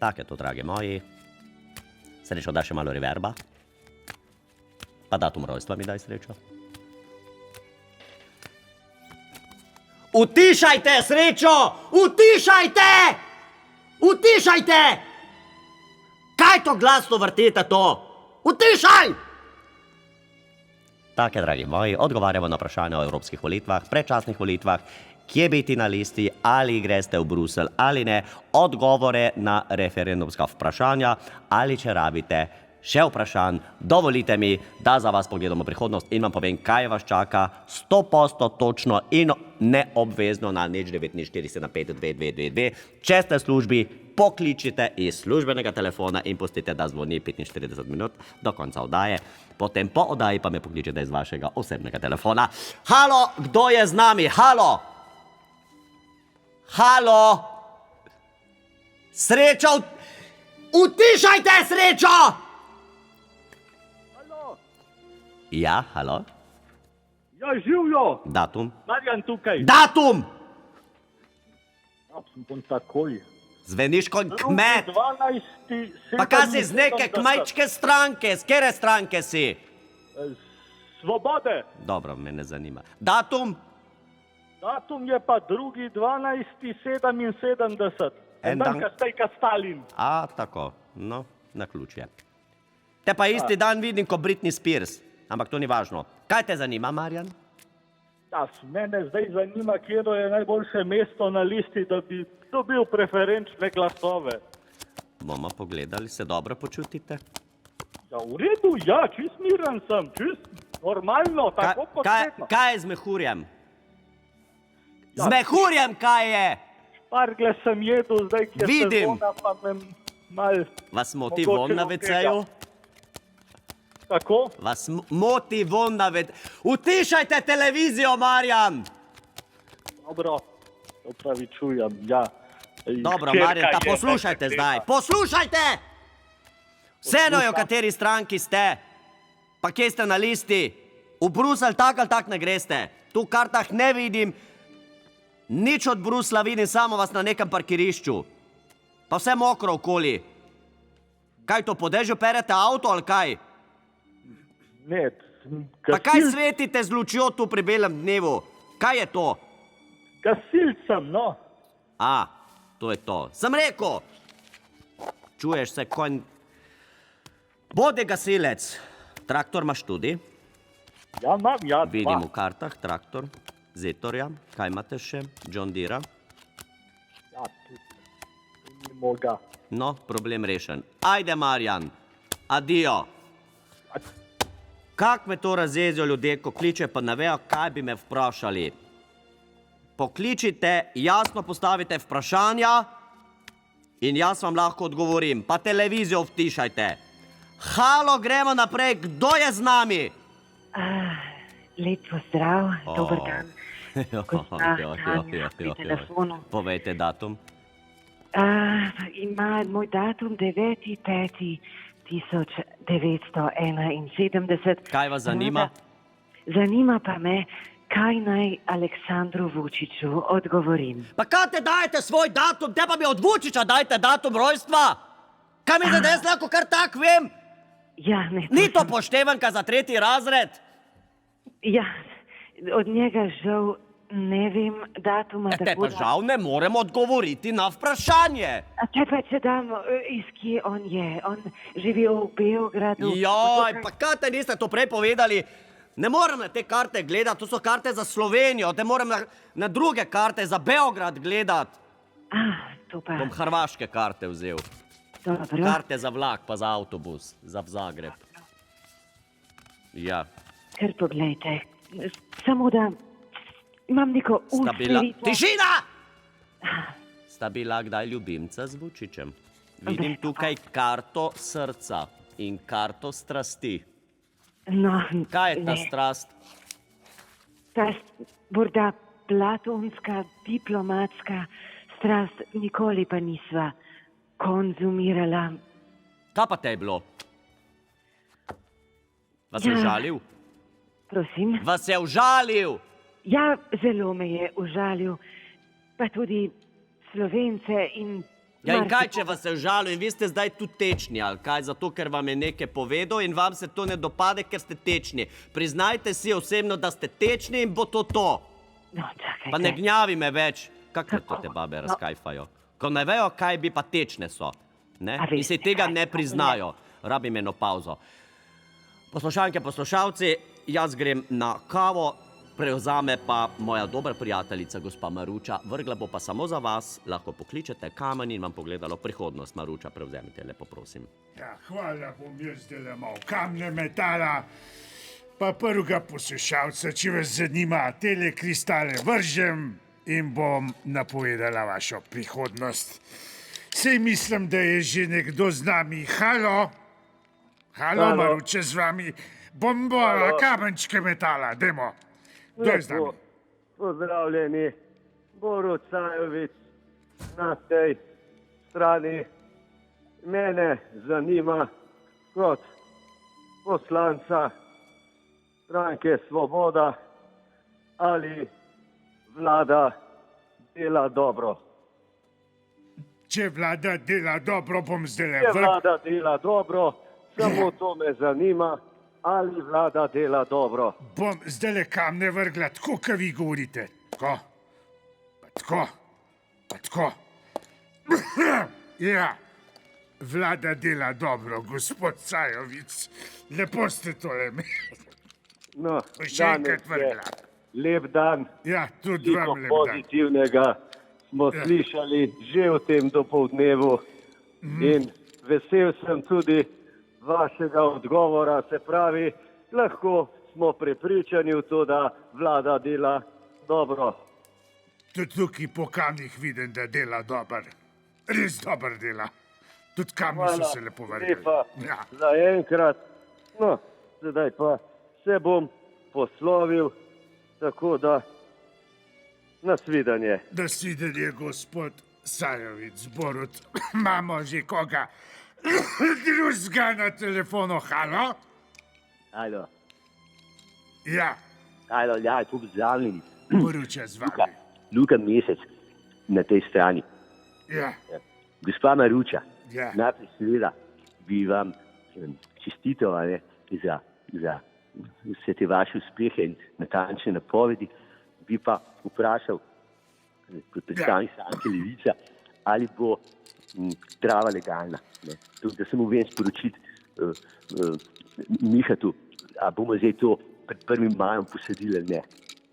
Tak je to, dragi moji. Srečo, da še malo reverba. Pa datum rojstva mi daj srečo. Utišajte, Srečo! Utišajte! Utišajte! Kaj to glasno vrtite to? Utišaj! Tako je, dragi moji, odgovarjamo na vprašanje o evropskih volitvah, predčasnih volitvah, kje biti na listi, ali greste v Bruselj ali ne, odgovore na referendumska vprašanja, ali če rabite še vprašanj, dovolite mi, da za vas pogledamo prihodnost in vam povem, kaj vas čaka 100% točno in neobvezno na 0947522222. Če ste v službi, pokličite iz službenega telefona in pustite, da zvoni 45 minut do konca oddaje. Potem po oddaji pa me pokličite iz vašega osebnega telefona. Halo, kdo je z nami? Halo! Halo! Srečo! Utišajte, Srečo! Ja, halo? Ja, živjo! Datum? Marjan tukaj. Datum! Ja, sem bom takoj. Zveniš kot kmet. 12. Pa kaj si z neke kmečke stranke? Z kere stranke si? Svobode. Dobro, me ne zanima. Datum? Datum je pa 2.12.77. En dan kasneje kot Stalin. A, tako. No, na ključje. Te pa isti dan vidim kot Britney Spears. Ampak to ni važno. Kaj te zanima, Marjan? Ja, mene zdaj zanima, kjero je najboljše mesto na listi, da bi dobil preferenčne glasove. Bomo pogledali, se dobro počutite? Ja, v redu, ja, čist miren sem, čist normalno, tako početno. Kaj je z mehurjem? Z mehurjem kaj je? Špargle sem jedel, zdaj kje sezona, pa me mal... Vas moti von na WC-ju? Tako? Vas moti von na WC-ju? Utišajte televizijo, Marjan! Dobro, opravičujem, ja. Dobro, Marjan, pa poslušajte zdaj. Poslušajte! Vseeno je, v kateri stranki ste. Pa kje ste na listi? V Bruselj tak ali tak ne greste. Tu v kartah ne vidim nič od Brusla, vidim samo vas na nekem parkirišču. Pa vse mokro okoli. Kaj to, po dežju perete avto ali kaj? Ne, Pa kaj svetite z lučjo tu pri belem dnevu? Kaj je to? Gasilcem, no. A, to je to. Sem rekel. Čuješ se konj. Bodi gasilec. Traktor imaš tudi? Ja, imam, ja, dva. Vidim v kartah, traktor, Zetorja, kaj imate še? John Deere. Ja, tudi ni moga. No, problem rešen. Ajde, Marjan, adijo. Kak me to razjezijo ljudje, ko kliče, pa ne vejo, kaj bi me vprašali. Pokličite, jasno postavite vprašanja in jaz vam lahko odgovorim. Pa televizijo vtišajte. Halo, gremo naprej, kdo je z nami? Lep pozdrav, dober dan. Gospa Tanja pri telefonu. Povejte datum. Ima moj datum 9.5.1971. Kaj vas zanima? Zanima pa me, kaj naj Aleksandru Vučiću odgovorim. Pa kaj te dajete svoj datum, te pa mi od Vučića dajte datum rojstva? Kaj mi zdaj jaz lahko kar tak vem? Ja, ne. Ni to poštevanka za 3. razred? Ja, od njega žal ne vem datuma. Te pa žal ne morem odgovoriti na vprašanje. A če pa če dam, iz kje on je? On živi v Beogradu. Joj, pa kaj te niste to prej povedali? Ne morem na te karte gledati, to so karte za Slovenijo, te moram na druge karte za Beograd gledati. To pa. Bom hrvaške karte vzel. Dobro. Karte za vlak, pa za avtobus, za Zagreb. Ja. Kar poglejte, samo da imam neko usmeritev. Tišina! Sta bila kdaj ljubimca z Vučićem? Vidim tukaj karto srca in karto strasti. No, kaj je ta strast? Strast, morda platonska, diplomatska strast, nikoli pa nisva konzumirala. Kaj pa te je bilo? Vas je užalil? Prosim? Vas je užalil? Ja, zelo me je užalil. Pa tudi Slovence in Ja, in kaj, če vas je užalil in vi ste zdaj tu tečni, ali kaj, zato ker vam je nekaj povedal in vam se to ne dopade, ker ste tečni. Priznajte si osebno, da ste tečni in bo to to. No, čakajte. Pa ne gnjavi me več. Kako to te babe razkajfajo? Ko ne vejo, kaj bi pa tečne so. Ne? A In se veste, tega kaj ne to je? priznajo. Rabim eno pauzo. Poslušanke, poslušalci, jaz grem na kavo, prevzame pa moja dobra prijateljica, gospa Maruča. Vrgla bo pa samo za vas, lahko pokličete kamen in vam pogledalo prihodnost. Maruča, prevzemite, lepo prosim. Ja, hvala, bom jaz zdaj malo kamne metala. Pa prvega poslušalca, če vas zanima, tele kristale vržem in bom napovedala vašo prihodnost. Sej mislim, da je že nekdo z nami. Halo? Halo, Maruče z vami. Bom bolj kamenčke metala, dajmo. Kdo je z nami? Pozdravljeni, Borut Sajovic na tej strani. Mene zanima kot poslanca stranke Svoboda, ali vlada dela dobro. Če vlada dela dobro, bom zdaj Če vlada dela dobro, samo to me zanima, ali vlada dela dobro. Bom zdaj kamne vrgla, tako, kot vi govorite. Tako, pa tako, pa tako. Ja, vlada dela dobro, gospod Sajovic. Lepo ste tole imeli. No, Še enkrat vrgla. lep dan, Ja, tudi veliko vam lep dan. pozitivnega smo slišali že v tem dopoldnevu in vesel sem tudi vašega odgovora, se pravi, lahko smo prepričani v to, da vlada dela dobro. Tudi tukaj po kamnih vidim, da dela dober. Res dober dela. Tudi kamni so se lepo vrgli. lepa Ja. za enkrat. No, sedaj pa se bom poslovil, tako da nasvidenje. Nasvidenje, gospod Sajovic, Borut. Imamo že koga drugega na telefonu, halo? Ajdo, Ja, ja, tu pozdravljeni. Boruča z vami. Luka Mesec na tej strani. Ja, Gospa Maruča, Ja. najprej seveda bi vam čestitev za vse te vaše uspehe in natančne napovedi. Bi pa vprašal kot predstavnik stranke Levica, ali bo trava legalna. Ne? To, da sem vem sporočiti Mihatu, a bomo zdaj to pred 1. majem posadili ali ne.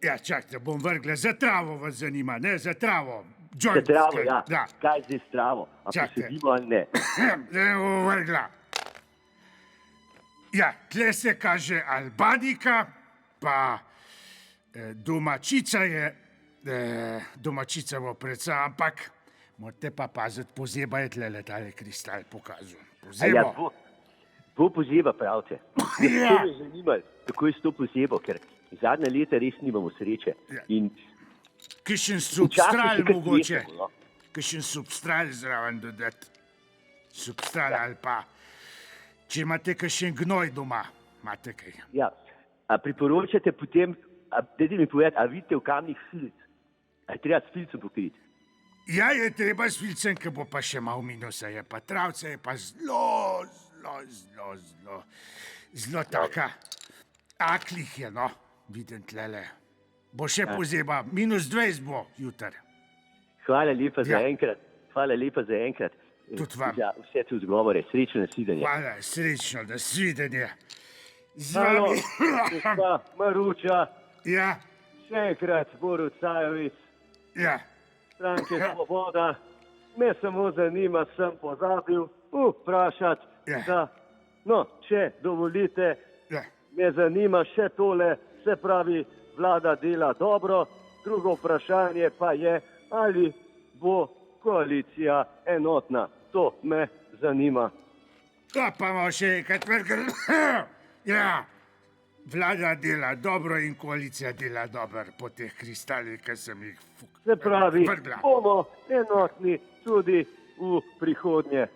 ja, čakajte, bom vrgla. Za travo vas zanima, ne? Za travo. Za Joint, travo, ja. Ja. Kaj zdaj s travo? A Čakajte. posadimo ali ne? Ne bom vrgla. Ja, tle se kaže Albanika, pa domačica je, domačica bo predvsem, ampak morate pa paziti, pozeba je tle letale kristal pokazal. A ja, Pozebo. bo pozeba, pravite. Ja. To me zanima, kako je s to pozebo, ker zadnja leta res nimamo sreče. Ja. In Kakšen včasih substral se kaj mogoče, smešamo, no. kakšen substral zraven dodati. Substral ali pa, če imate kakšen gnoj doma, imate kaj. Ja, a priporočate potem, dajte mi povedati, a vidite v kamnih filc? A je treba s filcem pokriti? Ja, je treba s filcem, ki bo pa še malo minusa, je pa travca, je pa zelo taka. Aklih je, no, vidim tlele. Bo še pozeba, -20 bo jutr. Hvala lepa za Ja. enkrat. Hvala lepa za enkrat. Tudi vam. Za vse te odgovore. Srečno nasvidenje. Hvala, srečno, da svidenje. Z Halo, vami. gospa Maruča, Ja, še enkrat Borut Sajovic, ja, stranke Svoboda. Me samo zanima, sem pozabil vprašati, Ja. da, no, če dovolite, ja. me zanima še tole, se pravi, vlada dela dobro, drugo vprašanje pa je, ali bo koalicija enotna. To me zanima. To pa imamo še enkrat vrgel. Ja, vlada dela dobro in koalicija dela dobro po teh kristalih, ki sem jih Se pravi, vrgla. bomo enotni tudi v prihodnje.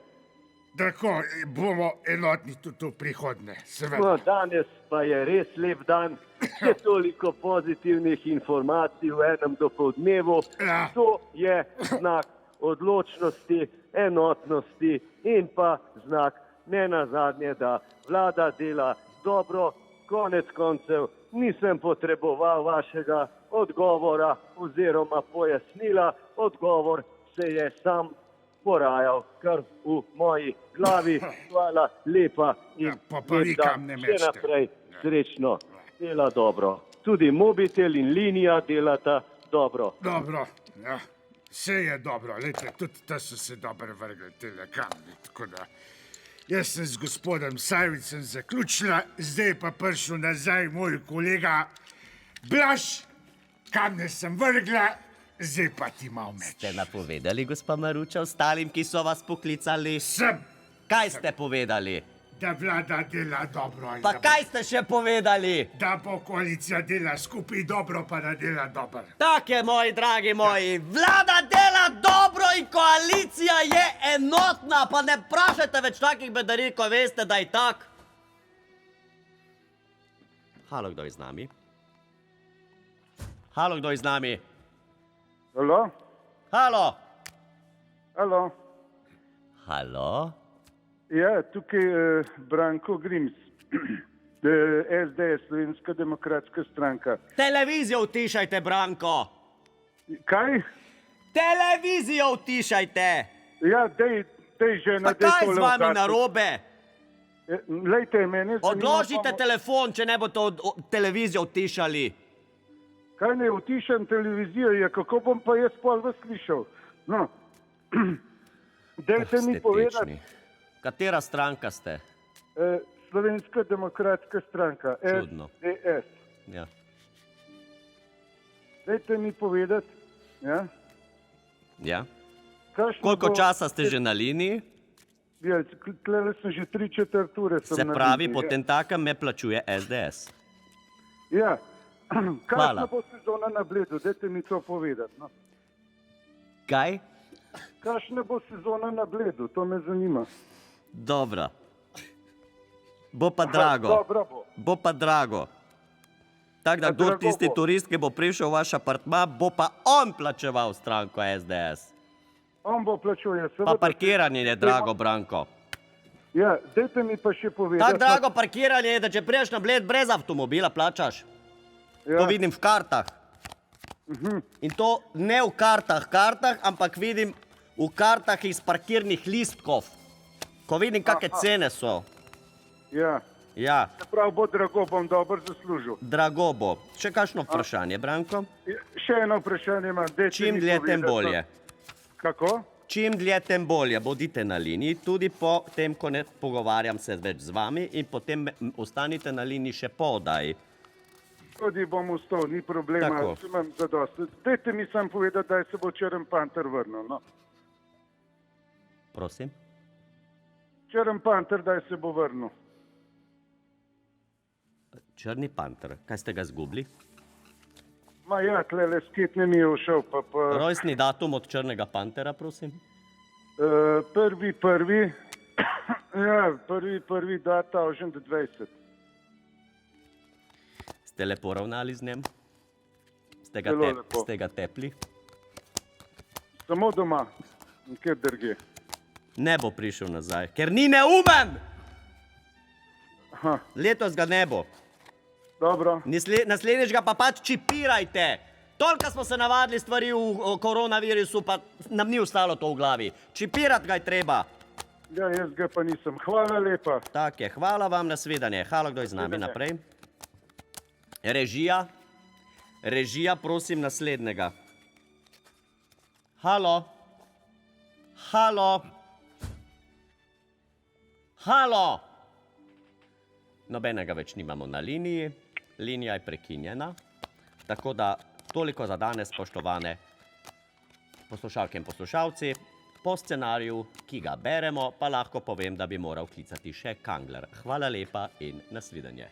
Tako bomo enotni tudi v prihodnje, No, seveda. danes pa je res lep dan, je toliko pozitivnih informacij v enem dopoldnevu. Ja. To je znak odločnosti, enotnosti in pa znak ne nazadnje, da vlada dela dobro. Konec koncev nisem potreboval vašega odgovora oziroma pojasnila. Odgovor se je sam porajal kar v moji glavi. Hvala lepa in Ja, pa nikam ne še mečete. naprej srečno. Dela dobro. Tudi mobitel in linija delata dobro. Dobro, ja. Vse je dobro, lejte, tudi ta so se dobro vrgli tele kamni, tako da jaz sem z gospodom Sajvicem zaključila, zdaj pa prišel nazaj moj kolega Blaž, kamne sem vrgla, zdaj pa ti malo meč. Ste napovedali, gospa Maruča, ostalim, ki so vas poklicali? Sem, Kaj ste povedali? da vlada dela dobro in Pa da, kaj ste še povedali? da bo koalicija dela skupaj dobro, pa da dela dobro. Tak je, moji dragi moji, vlada dela dobro in koalicija je enotna, pa ne vprašajte več takih bedarij, ko veste, da je tak. Halo, kdo je z nami? Halo, kdo je z nami? Halo? Halo? Halo? Halo? Ja, tukaj Branko Grims, SDS, Slovenska demokratska stranka. Televizijo utišajte, Branko! Kaj? Televizijo utišajte! Ja, dej že Pa na kaj z vami narobe? Lejte, mene zanima... Odložite telefon, če ne boste televizijo utišali. Kaj ne utišam televizijo, ja, kako bom pa jaz pol vas slišal? No, dajte mi Ste povedati, tečni. Katera stranka ste? Slovenska demokratska stranka, Čudno. SDS. Ja. Dajte mi povedati, ja, Ja. kakšno Koliko bo- časa ste že na liniji? Ja, tlele sem že 3/4 ure. sem Se na pravi, liniji, potem takem me plačuje SDS. Ja. Hvala. Kakšna bo sezona na Bledu? Dajte mi to povedati. No. Kaj? Kakšna bo sezona na Bledu? To me zanima. Dobro. Bo pa drago. Dobro bo. Bo pa drago. Tako da, A kdo drago tisti bo. turist, ki bo prišel v vaš apartma, bo pa on plačeval stranko SDS. On bo plačal, ja, Pa seveda. parkiranje je drago, Branko. Ja, dajte mi pa še povedati. Tako drago parkiranje je, da če priješ na Bled brez avtomobila, plačaš. Ja, To vidim v kartah. In to ne v kartah, ampak vidim v kartah iz parkirnih listkov. Ko vidim, kakšne cene so. ja. Ja, Prav bo drago, bom dobro zaslužil. drago bo. Še kakšno vprašanje, Branko? Ja, še eno vprašanje imam. Dajte Čim mi dlje, tem povedati, no. bolje. Kako? Čim dlje, tem bolje. Bodite na liniji, tudi po tem, ko ne pogovarjam se več z vami in potem ostanite na liniji še po oddaji. Tudi bom ustal, ni problema. Tako. Saj imam zadosti. Dajte mi sam povedati, da se bo Črn panter vrnil. No. Prosim. Črn panter, da se bo vrnil. Črni panter, kaj ste ga zgubili? Ma ja, tlele skitne mi je všel, pa Rojstni datum od črnega pantera, prosim. prvi, ja, prvi 2020. Ste lepo ravnali z njim? Zelo lepo. Ste ga tepli? Samo doma, nikjer drugje. Ne bo prišel nazaj, ker ni neumen! Aha, Letos ga ne bo. dobro, Naslednjič ga pa pač čipirajte. Toliko smo se navadili stvari v koronavirusu, pa nam ni ostalo to v glavi. Čipirati ga je treba. ja, jaz ga pa nisem. Hvala lepa. Tak je, hvala vam, nasvidenje. Halo, kdo je z nami Nasvidenje. naprej? Režija. Režija, prosim, naslednjega. Halo. Halo. Halo. Nobenega več nimamo na liniji. Linija je prekinjena. Tako da toliko za danes, spoštovane poslušalke in poslušalci. Po scenariju, ki ga beremo, pa lahko povem, da bi moral klicati še Kangler. Hvala lepa in nasvidenje.